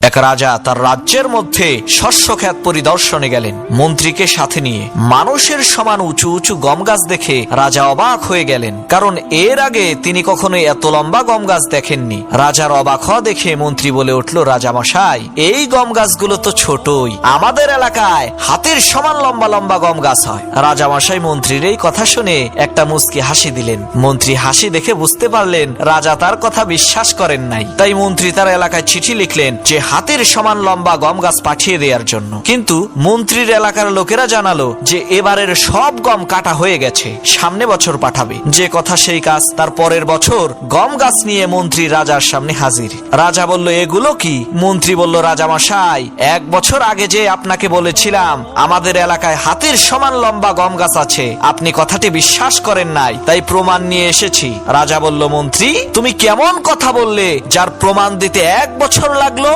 এক রাজা তার রাজ্যের মধ্যে শস্যক্ষেত পরিদর্শনে গেলেন মন্ত্রীকে সাথে নিয়ে। মানুষের সমান উঁচু উঁচু গম গাছ দেখে রাজা অবাক হয়ে গেলেন, কারণ এর আগে তিনি কখনো এত লম্বা গম গাছ দেখেননি। রাজার অবাক হওয়া দেখে মন্ত্রী বলে উঠল, রাজা মশাই, এই গম গাছগুলো তো ছোটই, আমাদের এলাকায় হাতের সমান লম্বা লম্বা গম গাছ হয়। রাজা মশাই মন্ত্রীর এই কথা শুনে একটা মুচকি হাসি দিলেন। মন্ত্রী হাসি দেখে বুঝতে পারলেন রাজা তার কথা বিশ্বাস করেন নাই। তাই মন্ত্রী তার এলাকায় চিঠি লিখলেন যে হাতের সমান লম্বা গম গাছ পাঠিয়ে দেওয়ার জন্য। কিন্তু মন্ত্রীর এলাকার লোকেরা জানালো যে এবারের সব গম কাটা হয়ে গেছে, সামনে বছর পাঠাবে। যে কথা সেই কাজ, তার পরের বছর গম গাছ নিয়ে মন্ত্রী রাজার সামনে হাজির। রাজা বলল, এগুলো কি? মন্ত্রী বলল, রাজা মশাই, 1 বছর আগে যে আপনাকে বলেছিলাম আমাদের এলাকায় হাতের সমান লম্বা গম গাছ আছে, আপনি কথাটি বিশ্বাস করেন নাই, তাই প্রমাণ নিয়ে এসেছি। রাজা বলল, মন্ত্রী, তুমি কেমন কথা বললে যার প্রমাণ দিতে 1 বছর লাগলো?